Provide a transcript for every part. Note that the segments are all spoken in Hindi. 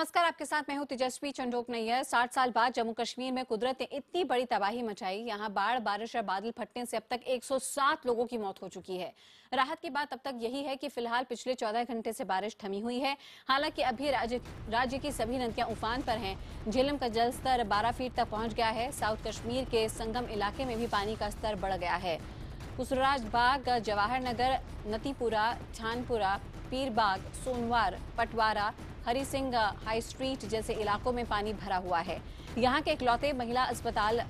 नमस्कार, आपके साथ मैं हूं तेजस्वी चंडोक नैयर। 60 साल बाद जम्मू कश्मीर में कुदरत ने इतनी बड़ी तबाही मचाई। यहां बाढ़, बारिश और बादल फटने से अब तक 107 लोगों की मौत हो चुकी है। राहत की बात अब तक यही है कि फिलहाल पिछले 14 घंटे से बारिश थमी हुई है। हालांकि अभी राज्य की सभी नदियां उफान पर हैं। झेलम का जलस्तर 12 फीट तक पहुंच गया है। साउथ कश्मीर के संगम इलाके में भी पानी का स्तर बढ़ गया है। कुसराज बाग, जवाहर नगर, नतीपुरा, छानपुरा, पीरबाग, सोनवार, पटवारा, हरि सिंह हाई स्ट्रीट जैसे इलाकों में पानी भरा हुआ है। यहाँ के इकलौते महिला अस्पताल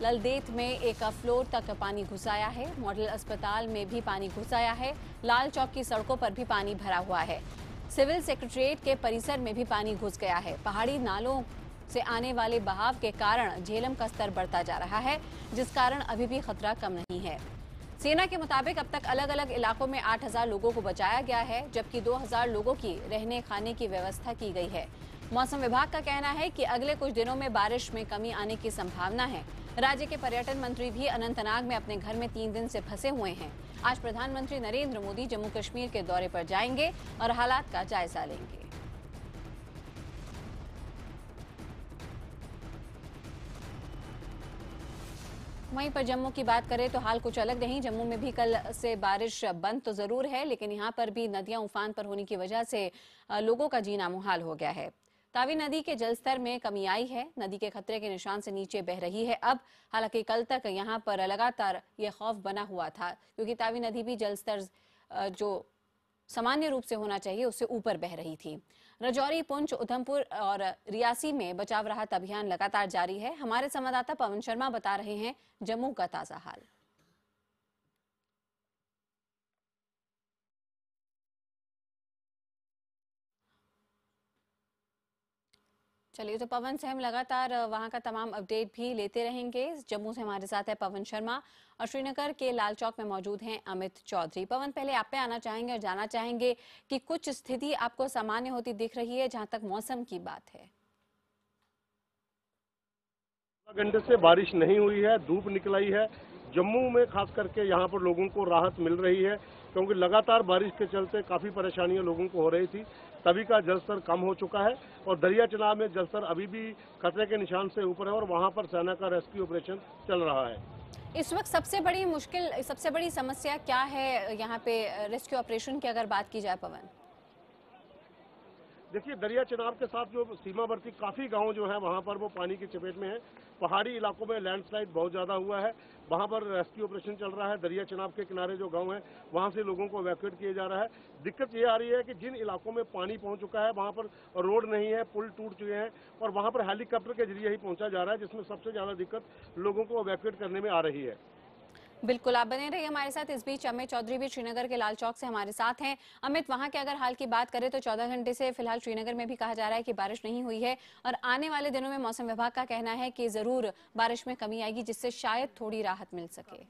ललदेत में एक फ्लोर तक पानी घुस आया है। मॉडल अस्पताल में भी पानी घुस आया है। लाल चौक की सड़कों पर भी पानी भरा हुआ है। सिविल सेक्रेटरीट के परिसर में भी पानी घुस गया है। पहाड़ी नालों से आने वाले बहाव के कारण झेलम का स्तर बढ़ता जा रहा है, जिस कारण अभी भी खतरा कम नहीं है। सेना के मुताबिक अब तक अलग अलग इलाकों में 8000 लोगों को बचाया गया है, जबकि 2000 लोगों की रहने खाने की व्यवस्था की गई है। मौसम विभाग का कहना है कि अगले कुछ दिनों में बारिश में कमी आने की संभावना है। राज्य के पर्यटन मंत्री भी अनंतनाग में अपने घर में 3 दिन से फंसे हुए हैं। आज प्रधानमंत्री नरेंद्र मोदी जम्मू कश्मीर के दौरे पर जाएंगे और हालात का जायजा लेंगे। वहीं पर जम्मू की बात करें तो हाल कुछ अलग नहीं। जम्मू में भी कल से बारिश बंद तो जरूर है, लेकिन यहां पर भी नदियां उफान पर होने की वजह से लोगों का जीना मुहाल हो गया है। तावी नदी के जलस्तर में कमी आई है। नदी के खतरे के निशान से नीचे बह रही है अब। हालांकि कल तक यहां पर लगातार ये खौफ बना हुआ था, क्योंकि तावी नदी भी जलस्तर जो सामान्य रूप से होना चाहिए उससे ऊपर बह रही थी। राजौरी, पुंछ, उधमपुर और रियासी में बचाव राहत अभियान लगातार जारी है। हमारे संवाददाता पवन शर्मा बता रहे हैं जम्मू का ताजा हाल। चलिए, तो पवन से हम लगातार वहां का तमाम अपडेट भी लेते रहेंगे। जम्मू से हमारे साथ है पवन शर्मा और श्रीनगर के लाल चौक में मौजूद हैं अमित चौधरी। पवन, पहले आप पे आना चाहेंगे और जानना चाहेंगे कि कुछ स्थिति आपको सामान्य होती दिख रही है जहां तक मौसम की बात है। घंटे से बारिश नहीं हुई है, धूप निकल आई है। जम्मू में खास करके यहाँ पर लोगों को राहत मिल रही है, क्योंकि लगातार बारिश के चलते काफ़ी परेशानियां लोगों को हो रही थी। तभी का जलस्तर कम हो चुका है और दरिया चनाब में जलस्तर अभी भी खतरे के निशान से ऊपर है और वहाँ पर सेना का रेस्क्यू ऑपरेशन चल रहा है। इस वक्त सबसे बड़ी मुश्किल, सबसे बड़ी समस्या क्या है यहाँ पे रेस्क्यू ऑपरेशन की अगर बात की जाए पवन? देखिए, दरिया चनाब के साथ जो सीमावर्ती काफ़ी गांव जो है वहां पर वो पानी की चपेट में है। पहाड़ी इलाकों में लैंडस्लाइड बहुत ज़्यादा हुआ है, वहां पर रेस्क्यू ऑपरेशन चल रहा है। दरिया चनाब के किनारे जो गांव है वहां से लोगों को इवैक्यूएट किया जा रहा है। दिक्कत ये आ रही है कि जिन इलाकों में पानी पहुंच चुका है वहां पर रोड नहीं है, पुल टूट चुके हैं और वहां पर हेलीकॉप्टर के जरिए ही पहुंचा जा रहा है, जिसमें सबसे ज़्यादा दिक्कत लोगों को इवैक्यूएट करने में आ रही है। बिल्कुल, आप बने रहिए हमारे साथ। इस बीच अमित चौधरी भी श्रीनगर के लाल चौक से हमारे साथ हैं। अमित, वहां के अगर हाल की बात करें तो 14 घंटे से फिलहाल श्रीनगर में भी कहा जा रहा है कि बारिश नहीं हुई है और आने वाले दिनों में मौसम विभाग का कहना है कि जरूर बारिश में कमी आएगी, जिससे शायद थोड़ी राहत मिल सके।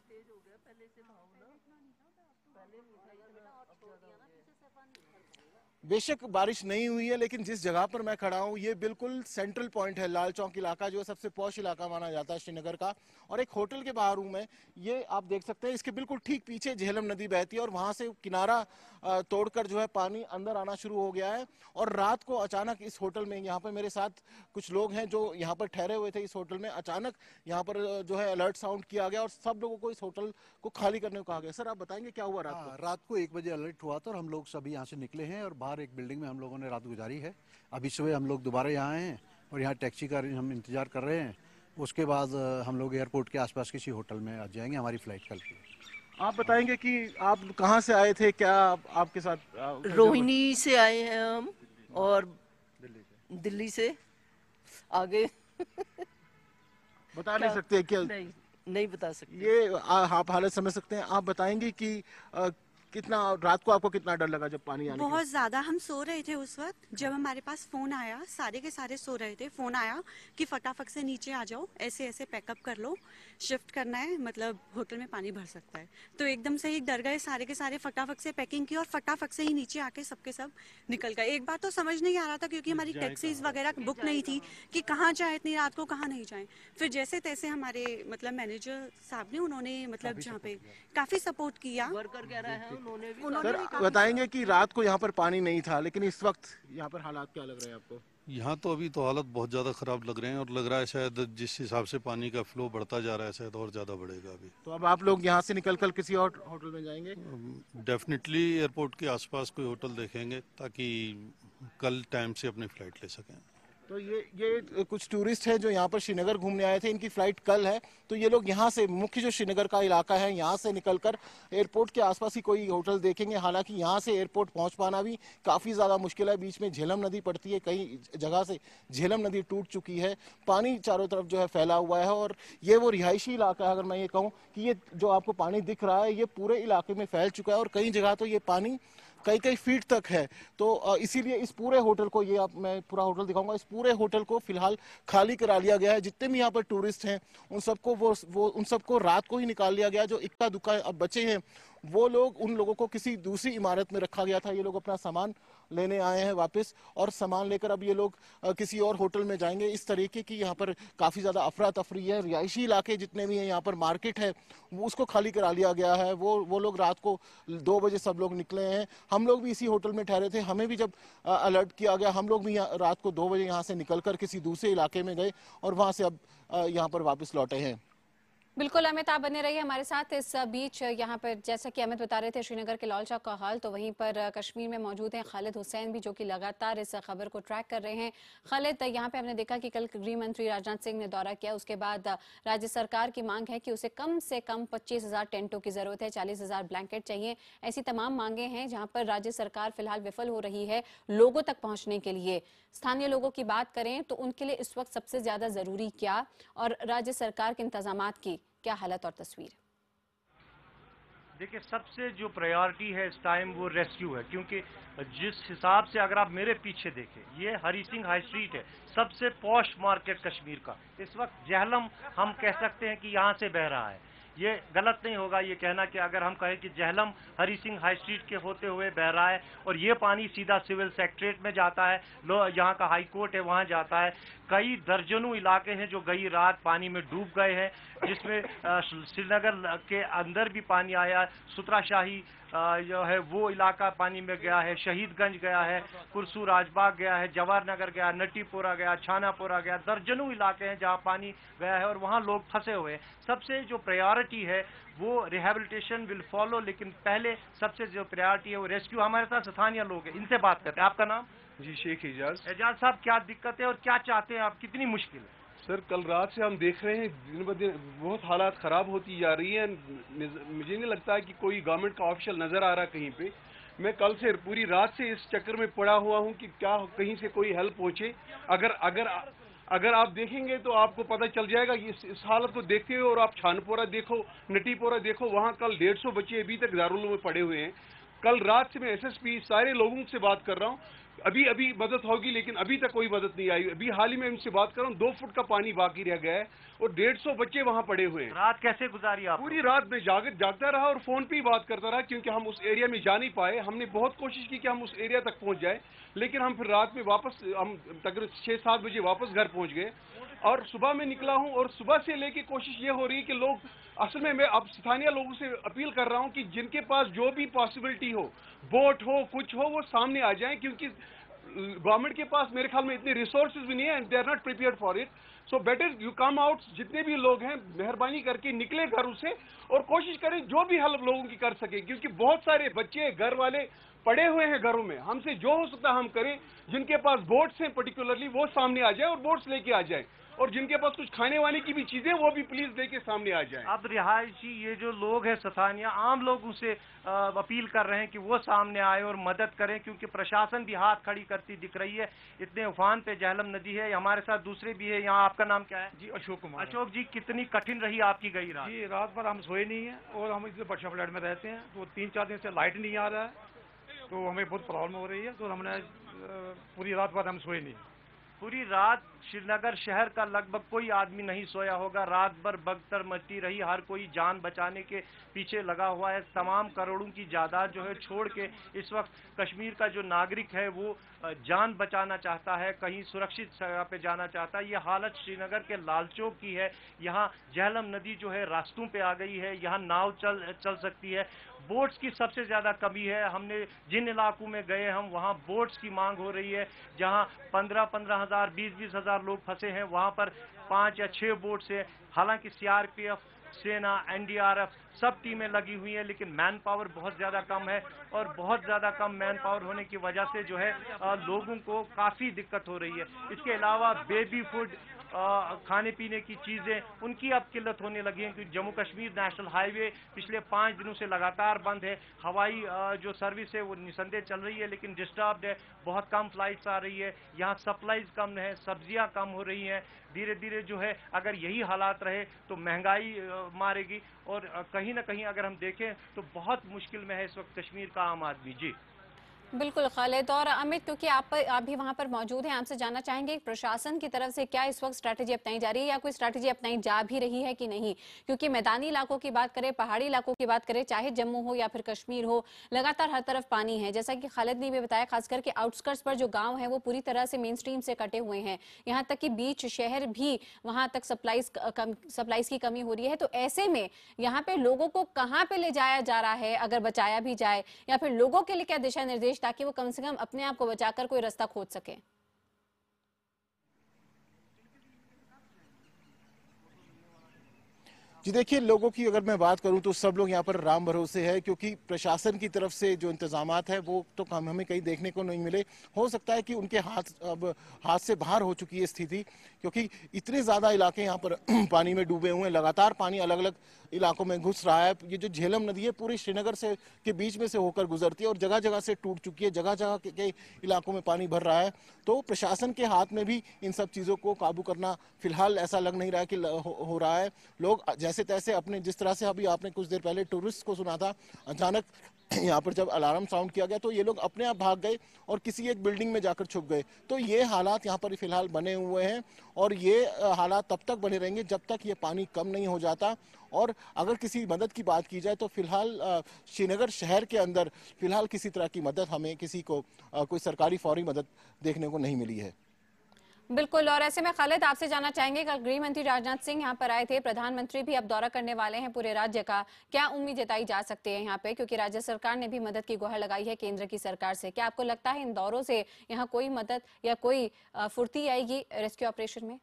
बेशक बारिश नहीं हुई है, लेकिन जिस जगह पर मैं खड़ा हूँ ये बिल्कुल सेंट्रल पॉइंट है। लाल चौक इलाका जो सबसे पॉश इलाका माना जाता है श्रीनगर का, और एक होटल के बाहर हूँ मैं। ये आप देख सकते हैं, इसके बिल्कुल ठीक पीछे झेलम नदी बहती है और वहां से किनारा तोड़कर जो है पानी अंदर आना शुरू हो गया है। और रात को अचानक इस होटल में, यहाँ पर मेरे साथ कुछ लोग हैं जो यहाँ पर ठहरे हुए थे इस होटल में, अचानक यहाँ पर जो है अलर्ट साउंड किया गया और सब लोगों को इस होटल को खाली करने को कहा गया। सर, आप बताएंगे क्या हुआ रात को? रात को 1 बजे अलर्ट हुआ था और हम लोग सभी यहाँ से निकले हैं और बाहर एक बिल्डिंग में हम लोगों ने रात गुजारी है। अभी सुबह हम लोग दोबारा यहाँ आए हैं और यहाँ टैक्सी का हम इंतजार कर रहे हैं। उसके बाद हम लोग एयरपोर्ट के आसपास किसी होटल में आ जाएंगे, हमारी फ्लाइट कल की। आप बताएंगे कि आप कहाँ से आए थे, क्या आपके साथ? रोहिणी से आए हैं हम और दिल्ली से आगे बता नहीं सकते क्या? नहीं बता सकते। ये आप हालत समझ सकते हैं। आप बताएंगे कि कितना रात को आपको कितना डर लगा जब पानी आने? बहुत ज्यादा। हम सो रहे थे उस वक्त जब हमारे पास फोन आया, सारे के सारे सो रहे थे। फोन आया कि फटाफट से नीचे आ जाओ, ऐसे ऐसे पैकअप कर लो, शिफ्ट करना है, मतलब होटल में पानी भर सकता है। तो एकदम से ही डर गए, सारे के सारे फटाफट से पैकिंग की और फटाफट से ही नीचे आके सबके सब निकल गए। एक बार तो समझ नहीं आ रहा था, क्योंकि हमारी टैक्सीज वगैरह बुक नहीं थी कि कहाँ जाए इतनी रात को, कहाँ नहीं जाए। फिर जैसे तैसे हमारे मतलब मैनेजर साहब ने, उन्होंने मतलब जहाँ पे काफी सपोर्ट किया। वर्कर कह रहे हैं सर, बताएंगे कि रात को यहाँ पर पानी नहीं था, लेकिन इस वक्त यहाँ पर हालात क्या लग रहे हैं आपको? यहाँ तो अभी तो हालत बहुत ज़्यादा ख़राब लग रहे हैं और लग रहा है शायद जिस हिसाब से पानी का फ्लो बढ़ता जा रहा है शायद और ज़्यादा बढ़ेगा अभी। तो अब आप लोग यहाँ से निकलकर किसी और होटल में जाएंगे? डेफिनेटली एयरपोर्ट के आसपास कोई होटल देखेंगे ताकि कल टाइम से अपनी फ़्लाइट ले सकें। तो ये कुछ टूरिस्ट हैं जो यहाँ पर श्रीनगर घूमने आए थे, इनकी फ्लाइट कल है, तो ये लोग यहाँ से मुख्य जो श्रीनगर का इलाका है यहाँ से निकलकर एयरपोर्ट के आसपास ही कोई होटल देखेंगे। हालांकि यहाँ से एयरपोर्ट पहुँच पाना भी काफ़ी ज़्यादा मुश्किल है। बीच में झेलम नदी पड़ती है, कई जगह से झेलम नदी टूट चुकी है, पानी चारों तरफ जो है फैला हुआ है। और ये वो रिहायशी इलाका है, अगर मैं ये कहूँ कि ये जो आपको पानी दिख रहा है ये पूरे इलाके में फैल चुका है और कई जगह तो ये पानी कई कई फीट तक है। तो इसीलिए इस पूरे होटल को, ये आप मैं पूरा होटल दिखाऊंगा, इस पूरे होटल को फिलहाल खाली करा लिया गया है। जितने भी यहाँ पर टूरिस्ट हैं उन सबको रात को ही निकाल लिया गया। जो इक्का दुक्का अब बचे हैं वो लोग, उन लोगों को किसी दूसरी इमारत में रखा गया था। ये लोग अपना सामान लेने आए हैं वापस और सामान लेकर अब ये लोग किसी और होटल में जाएंगे। इस तरीके की यहाँ पर काफ़ी ज़्यादा अफरा तफरी है। रिहायशी इलाके जितने भी हैं, यहाँ पर मार्केट है वो उसको खाली करा लिया गया है। वो लोग रात को 2 बजे सब लोग निकले हैं। हम लोग भी इसी होटल में ठहरे थे, हमें भी जब अलर्ट किया गया हम लोग भी रात को 2 बजे यहाँ से निकलकर किसी दूसरे इलाके में गए और वहाँ से अब यहाँ पर वापस लौटे हैं। बिल्कुल अमित, आप बने रहिए हमारे साथ। इस बीच यहाँ पर जैसा कि अमित बता रहे थे श्रीनगर के लाल चौक का हाल, तो वहीं पर कश्मीर में मौजूद हैं खालिद हुसैन भी, जो कि लगातार इस खबर को ट्रैक कर रहे हैं। खालिद, यहाँ पे हमने देखा कि कल गृह मंत्री राजनाथ सिंह ने दौरा किया, उसके बाद राज्य सरकार की मांग है कि उसे कम से कम 25,000 टेंटों की जरूरत है, 40,000 ब्लैंकेट चाहिए। ऐसी तमाम मांगे हैं जहाँ पर राज्य सरकार फिलहाल विफल हो रही है लोगों तक पहुँचने के लिए। स्थानीय लोगों की बात करें तो उनके लिए इस वक्त सबसे ज्यादा जरूरी क्या, और राज्य सरकार के इंतजामात की क्या हालत और तस्वीर? देखिए, सबसे जो प्रायोरिटी है इस टाइम वो रेस्क्यू है, क्योंकि जिस हिसाब से अगर आप मेरे पीछे देखें, ये हरी सिंह हाई स्ट्रीट है, सबसे पॉश मार्केट कश्मीर का। इस वक्त जहलम हम कह सकते हैं कि यहाँ से बह रहा है। ये गलत नहीं होगा ये कहना कि अगर हम कहें कि जहलम हरी सिंह हाई स्ट्रीट के होते हुए बह रहा है और ये पानी सीधा सिविल सेक्रेटरीट में जाता है, यहाँ का हाई कोर्ट है वहाँ जाता है। कई दर्जनों इलाके हैं जो गई रात पानी में डूब गए हैं, जिसमें श्रीनगर के अंदर भी पानी आया। सुतरा शाही जो है वो इलाका पानी में गया है, शहीदगंज गया है, कुरसू राजबाग गया है, जवाहर नगर गया, नटीपोरा गया, छानापोरा गया। दर्जनों इलाके हैं जहां पानी गया है और वहां लोग फंसे हुए हैं। सबसे जो प्रायोरिटी है वो रिहेबिलिटेशन विल फॉलो, लेकिन पहले सबसे जो प्रायोरिटी है वो रेस्क्यू। हमारे साथ स्थानीय लोग हैं, इनसे बात करते हैं। आपका नाम? जी, शेख एजाज। एजाज साहब, क्या दिक्कत है और क्या चाहते हैं आप, कितनी मुश्किल है? सर, कल रात से हम देख रहे हैं दिन ब दिन बहुत हालात ख़राब होती जा रही है। मुझे नहीं लगता है कि कोई गवर्नमेंट का ऑफिशियल नज़र आ रहा कहीं पे। मैं कल से पूरी रात से इस चक्कर में पड़ा हुआ हूं कि क्या कहीं से कोई हेल्प पहुंचे। अगर आप देखेंगे तो आपको पता चल जाएगा कि इस हालत को देखते हुए, और आप छानपोरा देखो, नटीपोरा देखो, वहाँ कल 150 बच्चे अभी तक दारुल में पड़े हुए हैं। कल रात से मैं एसएसपी सारे लोगों से बात कर रहा हूँ, अभी मदद होगी, लेकिन अभी तक कोई मदद नहीं आई। अभी हाल ही में उनसे बात कर रहा हूँ, 2 फुट का पानी बाकी रह गया है और 150 बच्चे वहाँ पड़े हुए हैं। रात कैसे गुजारी आप? पूरी रात में जागता रहा और फोन पे ही बात करता रहा, क्योंकि हम उस एरिया में जा नहीं पाए। हमने बहुत कोशिश की कि हम उस एरिया तक पहुँच जाए, लेकिन हम फिर रात में वापस, हम तकरीबन 6-7 बजे वापस घर पहुँच गए और सुबह में निकला हूँ। और सुबह से लेके कोशिश ये हो रही है कि लोग, असल में मैं अब स्थानीय लोगों से अपील कर रहा हूँ कि जिनके पास जो भी पॉसिबिलिटी हो, बोट हो, कुछ हो, वो सामने आ जाएं, क्योंकि गवर्नमेंट के पास मेरे ख्याल में इतने रिसोर्सेज भी नहीं है, and they are not prepared for it. So better you come out, जितने भी लोग हैं मेहरबानी करके निकले घरों से और कोशिश करें जो भी हेल्प लोगों की कर सके, क्योंकि बहुत सारे बच्चे घर वाले पड़े हुए हैं घरों में। हमसे जो हो सकता है हम करें। जिनके पास बोट्स हैं पर्टिकुलरली वो सामने आ जाए और बोट्स लेके आ जाए, और जिनके पास कुछ खाने वाने की भी चीजें वो भी प्लीज लेके सामने आ जाएं। अब रिहायशी ये जो लोग हैं स्थानीय आम लोगों से अपील कर रहे हैं कि वो सामने आए और मदद करें, क्योंकि प्रशासन भी हाथ खड़ी करती दिख रही है। इतने उफान पे जहलम नदी है। हमारे साथ दूसरे भी है यहाँ। आपका नाम क्या है? जी, अशोक कुमार। अशोक जी, कितनी कठिन रही आपकी गई रात? जी, रात भर हम सोए नहीं है और हम इधर बर्षा फ्लैट में रहते हैं, तो 3-4 दिन से लाइट नहीं आ रहा है, तो हमें बहुत प्रॉब्लम हो रही है। तो हमने पूरी रात भर हम सोए नहीं। पूरी रात श्रीनगर शहर का लगभग कोई आदमी नहीं सोया होगा। रात भर भगदड़ मचती रही, हर कोई जान बचाने के पीछे लगा हुआ है। तमाम करोड़ों की जायदाद जो है छोड़ के इस वक्त कश्मीर का जो नागरिक है वो जान बचाना चाहता है, कहीं सुरक्षित जगह पे जाना चाहता है। ये हालत श्रीनगर के लाल चौक की है। यहाँ जहलम नदी जो है रास्तों पे आ गई है, यहाँ नाव चल सकती है। बोट्स की सबसे ज़्यादा कमी है। हमने जिन इलाकों में गए हम वहाँ बोट्स की मांग हो रही है, जहाँ 15-15 हज़ार 20-20 हज़ार लोग फंसे हैं, वहाँ पर 5 या 6 बोट्स है। हालांकि सीआरपीएफ, सेना, एनडीआरएफ सब टीमें लगी हुई हैं, लेकिन मैन पावर बहुत ज़्यादा कम है और बहुत ज़्यादा कम मैन पावर होने की वजह से जो है लोगों को काफ़ी दिक्कत हो रही है। इसके अलावा बेबी फूड, खाने पीने की चीज़ें, उनकी अब किल्लत होने लगी है, क्योंकि जम्मू कश्मीर नेशनल हाईवे पिछले 5 दिनों से लगातार बंद है। हवाई जो सर्विस है वो निसंदेह चल रही है, लेकिन डिस्टर्ब्ड है, बहुत कम फ्लाइट्स आ रही है, यहाँ सप्लाईज कम है, सब्जियां कम हो रही हैं। धीरे धीरे जो है अगर यही हालात रहे तो महंगाई मारेगी, और कहीं ना कहीं अगर हम देखें तो बहुत मुश्किल में है इस वक्त कश्मीर का आम आदमी। जी बिल्कुल खालिद। और अमित, क्योंकि आप भी वहां पर मौजूद हैं, आपसे जानना चाहेंगे प्रशासन की तरफ से क्या इस वक्त स्ट्रैटेजी अपनाई जा रही है या कोई स्ट्रैटेजी अपनाई जा भी रही है कि नहीं? क्योंकि मैदानी इलाकों की बात करें, पहाड़ी इलाकों की बात करें, चाहे जम्मू हो या फिर कश्मीर हो, लगातार हर तरफ पानी है। जैसा कि खालिद ने भी बताया, खासकर के आउटस्कर्ट्स पर जो गाँव है वो पूरी तरह से मेन स्ट्रीम से कटे हुए हैं, यहाँ तक कि बीच शहर भी वहां तक सप्लाईज की कमी हो रही है। तो ऐसे में यहाँ पे लोगों को कहाँ पे ले जाया जा रहा है, अगर बचाया भी जाए, या फिर लोगों के लिए क्या दिशा निर्देश ताकि वो कम से कम अपने आप को बचाकर कोई रास्ता खोज सके? जी देखिए, लोगों की अगर मैं बात करूं तो सब लोग यहाँ पर राम भरोसे है, क्योंकि प्रशासन की तरफ से जो इंतजामात है वो तो हमें कहीं देखने को नहीं मिले। हो सकता है कि उनके हाथ से बाहर हो चुकी है स्थिति, क्योंकि इतने ज़्यादा इलाके यहाँ पर पानी में डूबे हुए हैं। लगातार पानी अलग अलग इलाकों में घुस रहा है। ये जो झेलम नदी है पूरी श्रीनगर से के बीच में से होकर गुजरती है और जगह जगह से टूट चुकी है, जगह जगह के इलाकों में पानी भर रहा है। तो प्रशासन के हाथ में भी इन सब चीज़ों को काबू करना फिलहाल ऐसा लग नहीं रहा है कि हो रहा है। लोग जैसे तैसे अपने, जिस तरह से अभी आपने कुछ देर पहले टूरिस्ट को सुना था, अचानक यहाँ पर जब अलार्म साउंड किया गया तो ये लोग अपने आप भाग गए और किसी एक बिल्डिंग में जाकर छुप गए। तो ये हालात यहाँ पर फिलहाल बने हुए हैं और ये हालात तब तक बने रहेंगे जब तक ये पानी कम नहीं हो जाता। और अगर किसी मदद की बात की जाए तो फिलहाल श्रीनगर शहर के अंदर फिलहाल किसी तरह की मदद, हमें किसी को कोई सरकारी फौरी मदद देखने को नहीं मिली है। बिल्कुल। और ऐसे में खालिद, आपसे जानना चाहेंगे, कल गृह मंत्री राजनाथ सिंह यहाँ पर आए थे, प्रधानमंत्री भी अब दौरा करने वाले हैं पूरे राज्य का, क्या उम्मीद जताई जा सकती है यहाँ पे, क्योंकि राज्य सरकार ने भी मदद की गुहार लगाई है केंद्र की सरकार से? क्या आपको लगता है इन दौरों से यहाँ कोई मदद या कोई फुर्ती आएगी रेस्क्यू ऑपरेशन में?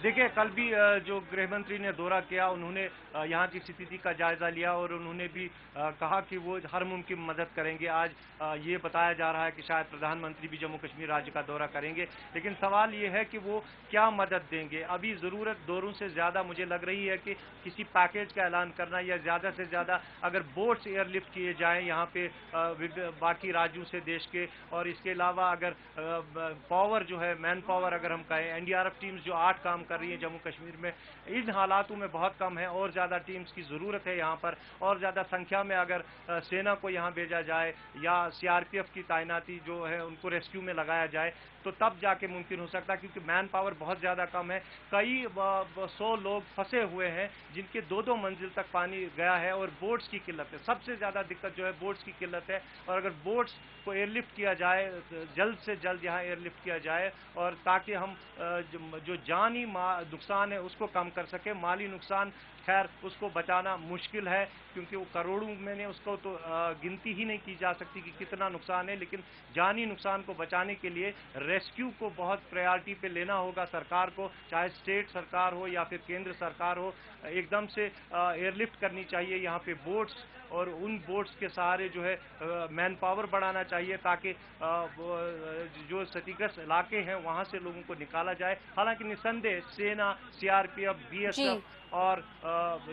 देखिए, कल भी जो गृह मंत्री ने दौरा किया, उन्होंने यहाँ की स्थिति का जायजा लिया और उन्होंने भी कहा कि वो हर मुमकिन मदद करेंगे। आज ये बताया जा रहा है कि शायद प्रधानमंत्री भी जम्मू कश्मीर राज्य का दौरा करेंगे, लेकिन सवाल ये है कि वो क्या मदद देंगे। अभी ज़रूरत दौरों से ज़्यादा मुझे लग रही है कि किसी पैकेज का ऐलान करना, या ज़्यादा से ज़्यादा अगर बोट्स एयरलिफ्ट किए जाएँ यहाँ पे बाकी राज्यों से देश के, और इसके अलावा अगर पावर जो है, मैन पावर अगर हम कहें, एनडीआरएफ टीम्स जो 8 काम कर रही है जम्मू कश्मीर में, इन हालातों में बहुत कम है और ज़्यादा टीम्स की ज़रूरत है यहाँ पर। और ज़्यादा संख्या में अगर सेना को यहाँ भेजा जाए या सीआरपीएफ की तैनाती जो है उनको रेस्क्यू में लगाया जाए तो तब जाके मुमकिन हो सकता है, क्योंकि मैन पावर बहुत ज़्यादा कम है। कई 100 लोग फंसे हुए हैं जिनके 2-2 मंजिल तक पानी गया है और बोट्स की किल्लत है। सबसे ज़्यादा दिक्कत जो है बोट्स की किल्लत है, और अगर बोट्स को एयरलिफ्ट किया जाए, जल्द से जल्द यहाँ एयरलिफ्ट किया जाए, और ताकि हम जो जानी नुकसान है उसको कम कर सके। माली नुकसान खैर उसको बचाना मुश्किल है, क्योंकि वो करोड़ों में ने उसको तो गिनती ही नहीं की जा सकती कि कितना नुकसान है, लेकिन जानी नुकसान को बचाने के लिए रेस्क्यू को बहुत प्रायोरिटी पे लेना होगा सरकार को, चाहे स्टेट सरकार हो या फिर केंद्र सरकार हो। एकदम से एयरलिफ्ट करनी चाहिए यहाँ पे बोट्स, और उन बोट्स के सहारे जो है मैन पावर बढ़ाना चाहिए ताकि जो क्षतिग्रस्त इलाके हैं वहाँ से लोगों को निकाला जाए। हालांकि निसंदेह सेना, सीआरपीएफ, बीएसएफ और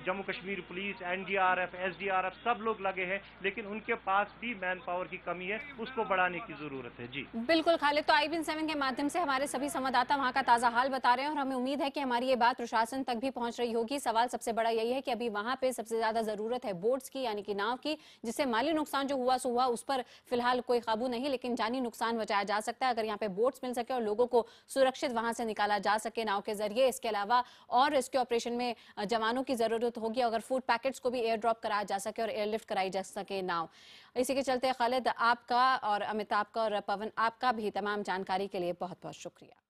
Jammu Kashmir police, NDRF, SDRF सब लोग लगे हैं, लेकिन उनके पास भी मैन पावर की कमी है, उसको बढ़ाने की जरूरत है। जी बिल्कुल खालिद, तो IBN7 के माध्यम से हमारे सभी संवाददाता वहां का ताजा हाल बता रहे हैं और हमें उम्मीद है कि हमारी ये बात प्रशासन तक भी पहुंच रही होगी। सवाल सबसे बड़ा यही है कि अभी वहां पे सबसे ज्यादा जरूरत है बोट्स की, यानी कि नाव की, जिससे माली नुकसान जो हुआ सो हुआ, उस पर फिलहाल कोई काबू नहीं, लेकिन जानी नुकसान बचाया जा सकता है अगर यहाँ पे बोट्स मिल सके और लोगों को सुरक्षित वहां से निकाला जा सके नाव के जरिए। इसके अलावा और रेस्क्यू ऑपरेशन में जवानों की जरूरत होगी, अगर फूड पैकेट्स को भी एयर ड्रॉप कराया जा सके और एयरलिफ्ट कराई जा सके नाव। इसी के चलते खालिद, आपका और अमिताभ का और पवन, आपका भी तमाम जानकारी के लिए बहुत बहुत शुक्रिया।